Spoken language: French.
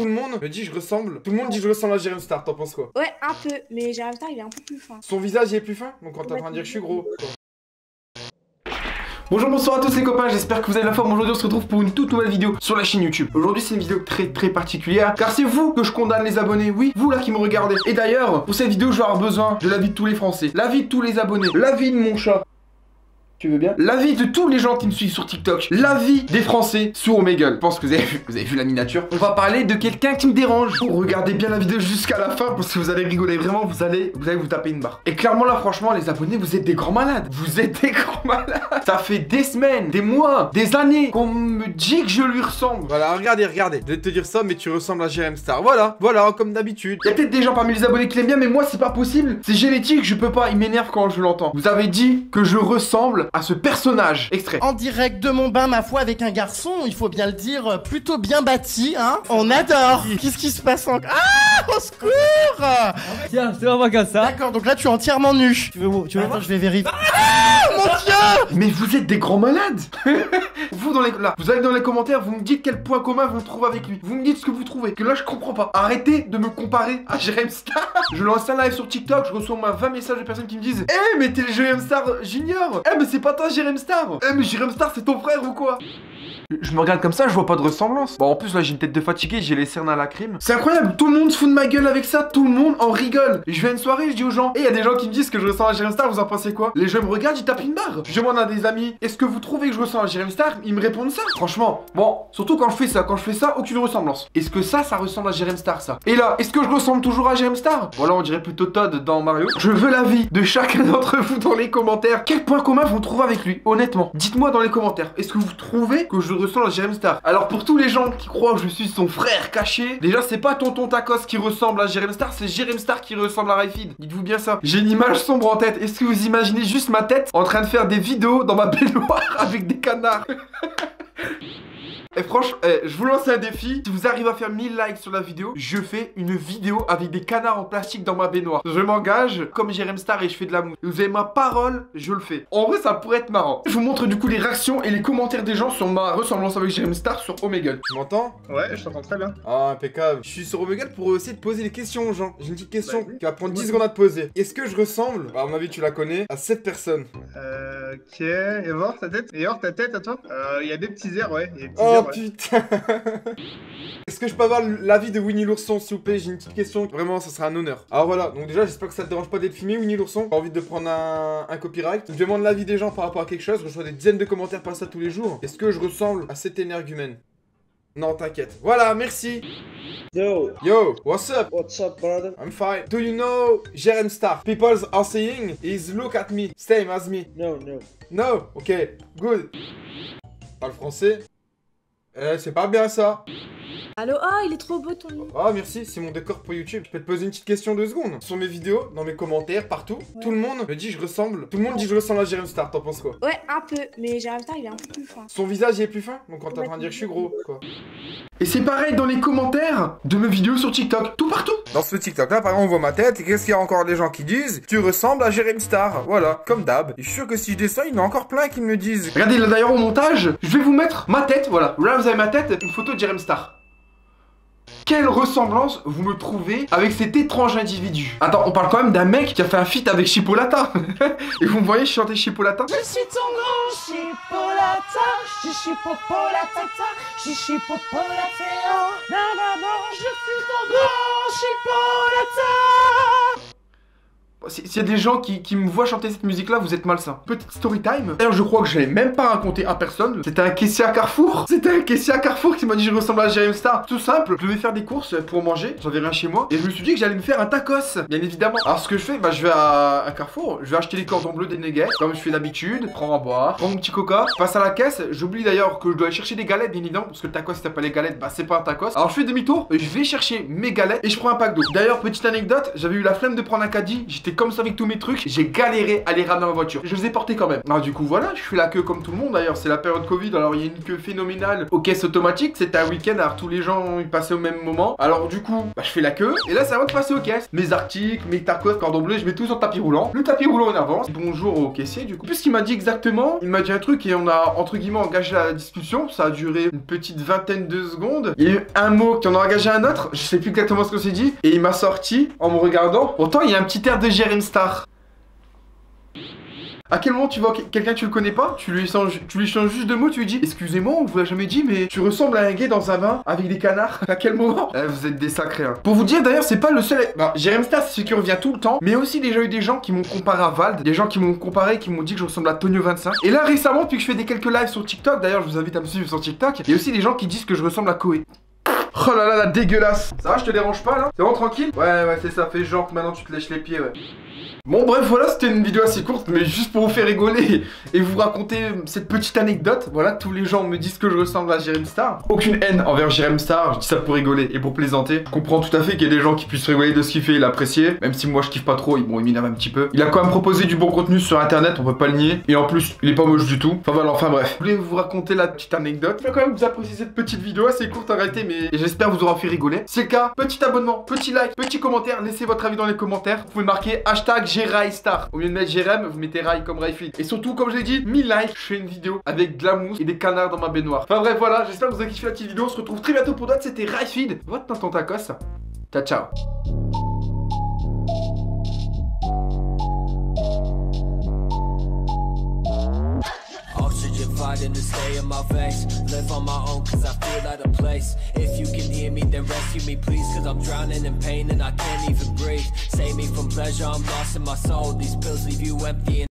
tout le monde me dit je ressemble. Tout le monde dit que je ressemble à Jérém Star, t'en penses quoi? Ouais, un peu, mais Jérém Star il est un peu plus fin. Son visage il est plus fin, donc quand t'es en train de dire que je suis gros. Bonjour, bonsoir à tous les copains, j'espère que vous avez la forme. Aujourd'hui on se retrouve pour une toute nouvelle vidéo sur la chaîne YouTube. Aujourd'hui c'est une vidéo très particulière, car c'est vous que je condamne les abonnés, oui, vous là qui me regardez. Et d'ailleurs, pour cette vidéo je vais avoir besoin de l'avis de tous les Français, l'avis de tous les abonnés, l'avis de mon chat. Tu veux bien? L'avis de tous les gens qui me suivent sur TikTok, l'avis des Français sur Omegle. Je pense que vous avez vu la miniature. On va parler de quelqu'un qui me dérange. Regardez bien la vidéo jusqu'à la fin parce que vous allez rigoler vraiment, vous allez vous taper une barre. Et clairement là franchement les abonnés vous êtes des grands malades. Vous êtes des grands malades. Ça fait des semaines, des mois, des années qu'on me dit que je lui ressemble. Voilà, regardez. Je vais te dire ça, mais tu ressembles à Jérém Star. Voilà, comme d'habitude. Il y a peut-être des gens parmi les abonnés qui l'aiment bien, mais moi c'est pas possible. C'est génétique, je peux pas, il m'énerve quand je l'entends. Vous avez dit que je ressemble à ce personnage. Extrait. En direct de mon bain, ma foi, avec un garçon, il faut bien le dire, plutôt bien bâti, hein. On adore. Qu'est-ce qui se passe encore? Ah, au secours! Tiens, c'est vraiment comme ça. D'accord, donc là tu es entièrement nu. Tu veux voir? Je vais vérifier. Ah, mon Dieu! Mais vous êtes des grands malades. Vous allez dans les commentaires, vous me dites quel point commun vous trouvez avec lui. Vous me dites ce que vous trouvez. Que là je comprends pas. Arrêtez de me comparer à Jérém Star. Je lance un live sur TikTok, je reçois 20 messages de personnes qui me disent eh mais t'es le Jérém Star Junior. Eh mais c'est pas toi Jérém Star. Eh mais Jérém Star c'est ton frère ou quoi? Je me regarde comme ça, je vois pas de ressemblance. Bon en plus là j'ai une tête de fatigué, j'ai les cernes à la crime. C'est incroyable, tout le monde se fout de ma gueule avec ça, tout le monde en rigole. Et je vais à une soirée, je dis aux gens, et il y a des gens qui me disent que je ressemble à Jérém Star, vous en pensez quoi? Les gens me regardent, ils tapent une barre. Je demande à des amis, est-ce que vous trouvez que je ressemble à Jérém Star? Ils me répondent ça. Franchement, bon, surtout quand je fais ça, aucune ressemblance. Est-ce que ça ressemble à Jérém Star ça? Et là, est-ce que je ressemble toujours à Jérém Star? Voilà, on dirait plutôt Todd dans Mario. Je veux l'avis de chacun d'entre vous dans les commentaires. Quel point commun vous trouvez avec lui? Honnêtement, dites-moi dans les commentaires. Est-ce que vous trouvez que je ressemble à Jérém Star? Alors pour tous les gens qui croient que je suis son frère caché, déjà c'est pas Tonton Tacos qui ressemble à Jérém Star, c'est Jérém Star qui ressemble à Rayfid. Dites-vous bien ça. J'ai une image sombre en tête. Est-ce que vous imaginez juste ma tête en train de faire des vidéos dans ma baignoire avec des canards? Et franchement, je vous lance un défi. Si vous arrivez à faire 1000 likes sur la vidéo, je fais une vidéo avec des canards en plastique dans ma baignoire. Je m'engage comme Jérém Star et je fais de la mousse. Vous avez ma parole, je le fais. En vrai, ça pourrait être marrant. Je vous montre du coup les réactions et les commentaires des gens sur ma ressemblance avec Jérém Star sur Omegle. Tu m'entends? Ouais, je t'entends très bien. Ah, impeccable. Je suis sur Omegle pour essayer de poser des questions aux gens. J'ai une petite question qui va prendre 10 secondes à te poser. Est-ce que je ressemble, à mon avis tu la connais, à cette personne? Ok, et voir ta tête? Et voir ta tête à toi? Il y a des petits airs, ouais. Y a des petits Oh airs, ouais. putain. Est-ce que je peux avoir l'avis de Winnie l'ourson s'il vous plaît? J'ai une petite question, vraiment ça serait un honneur. Alors voilà, donc déjà j'espère que ça te dérange pas d'être filmé Winnie l'ourson. Pas envie de prendre un copyright. Je demande l'avis des gens par rapport à quelque chose, je reçois des dizaines de commentaires par ça tous les jours. Est-ce que je ressemble à cet énergumène? Non t'inquiète. Voilà, merci. Yo, What's up? what's up, brother? I'm fine. Do you know Jérém Star? People are saying is look at me, same as me. No. No? Ok, good. Parle français? C'est pas bien ça. Allô, oh, il est trop beau ton lit. Ah merci, c'est mon décor pour YouTube. Je peux te poser une petite question 2 secondes. Sur mes vidéos, dans mes commentaires, partout, tout le monde me dit que je ressemble. Tout le monde dit que je ressemble à Jérém Star, t'en penses quoi? Ouais, un peu, mais Jérém Star il est un peu plus fin. Son visage il est plus fin, donc quand t'es en train de dire que je suis gros, quoi. Et c'est pareil dans les commentaires de mes vidéos sur TikTok, tout partout. Dans ce TikTok là, par exemple, on voit ma tête, et qu'est-ce qu'il y a encore des gens qui disent? Tu ressembles à Jérém Star, voilà, comme d'hab. Et je suis sûr que si je descends, il y en a encore plein qui me le disent. Regardez là d'ailleurs au montage, je vais vous mettre ma tête, voilà. Là vous avez ma tête, une photo de Jérém Star. Quelle ressemblance vous me trouvez avec cet étrange individu? Attends, on parle quand même d'un mec qui a fait un feat avec Chipolata. Et vous me voyez chanter Chipolata? Je suis ton grand Chipolata, je suis Popolatata, je suis Popolateo, je suis ton grand Chipolata. S'il y a des gens qui me voient chanter cette musique là, vous êtes malsains. Petite story time. D'ailleurs je crois que je l'ai même pas raconté à personne. C'était un caissier à Carrefour. C'était un caissier à Carrefour qui m'a dit je ressemble à Jérém Star. Tout simple, je devais faire des courses pour manger, j'avais rien chez moi. Et je me suis dit que j'allais me faire un tacos, bien évidemment. Alors ce que je fais, bah je vais à Carrefour, je vais acheter les cordons bleus, des nuggets, comme je fais d'habitude, prends à boire, prends mon petit coca, je passe à la caisse, j'oublie d'ailleurs que je dois aller chercher des galettes, bien évidemment, parce que le tacos si t'as pas les galettes, bah c'est pas un tacos. Alors je fais demi-tour, je vais chercher mes galettes et je prends un pack d'eau. D'ailleurs petite anecdote, j'avais eu la flemme de prendre un caddie, j'étais C'est comme ça avec tous mes trucs, j'ai galéré à les ramener en voiture. Je les ai portés quand même. Alors du coup voilà, je fais la queue comme tout le monde d'ailleurs, c'est la période Covid, alors il y a une queue phénoménale aux caisses automatiques. C'était un week-end, alors tous les gens ils passaient au même moment. Alors du coup, bah, je fais la queue, et là c'est à moi de passer aux caisses. Mes articles, mes tacos, cordon bleu, je mets tout sur le tapis roulant. Le tapis roulant en avance. Bonjour au caissier du coup. Puisqu'il m'a dit exactement, il m'a dit un truc et on a entre guillemets engagé la discussion. Ça a duré une petite vingtaine de secondes. Il y a eu un mot qui en a engagé un autre, je sais plus exactement ce qu'on s'est dit, et il m'a sorti en me regardant. Pourtant il y a un petit air de Jérém Star. À quel moment tu vois quelqu'un tu le connais pas, tu lui changes juste deux mots, tu lui dis excusez-moi, on vous l'a jamais dit, mais tu ressembles à un gay dans un bain avec des canards. À quel moment vous êtes des sacrés hein. Pour vous dire d'ailleurs, c'est pas le seul. Bah, Jérém Star, c'est ce qui revient tout le temps, mais aussi déjà eu des gens qui m'ont comparé à Vald, des gens qui m'ont comparé, qui m'ont dit que je ressemble à Tonio 25. Et là récemment, depuis que je fais quelques lives sur TikTok, d'ailleurs je vous invite à me suivre sur TikTok, il y a aussi des gens qui disent que je ressemble à Koé. Oh là là, la dégueulasse. Ça va, je te dérange pas là? C'est vraiment tranquille? Ouais, c'est ça, fait genre que maintenant tu te lèches les pieds, ouais. Bon bref voilà, c'était une vidéo assez courte, mais juste pour vous faire rigoler et vous raconter cette petite anecdote. Voilà, tous les gens me disent que je ressemble à Jérém Star. Aucune haine envers Jérém Star, je dis ça pour rigoler et pour plaisanter. Je comprends tout à fait qu'il y ait des gens qui puissent rigoler de ce qu'il fait et l'apprécier, même si moi je kiffe pas trop, bon il m'énerve un petit peu. Il a quand même proposé du bon contenu sur internet, on peut pas le nier, et en plus il est pas moche du tout. Enfin voilà, enfin bref. Je voulais vous raconter la petite anecdote. Je vais quand même vous apprécier cette petite vidéo assez courte en réalité, mais j'espère vous aura fait rigoler. Si c'est le cas, petit abonnement, petit like, petit commentaire, laissez votre avis dans les commentaires. Vous pouvez marquer hashtag JérayStar. Au lieu de mettre Jérém, vous mettez Rai comme Rayfit. Et surtout, comme je l'ai dit, 1000 likes, je fais une vidéo avec de la mousse et des canards dans ma baignoire. Enfin bref, voilà, j'espère que vous avez kiffé la petite vidéo. On se retrouve très bientôt pour d'autres. C'était Rayfit, votre tonton tacos. Ciao, ciao. Fighting to stay in my face. Live on my own cause I feel out of place. If you can hear me then rescue me please, cause I'm drowning in pain and I can't even breathe. Save me from pleasure, I'm lost in my soul. These pills leave you empty and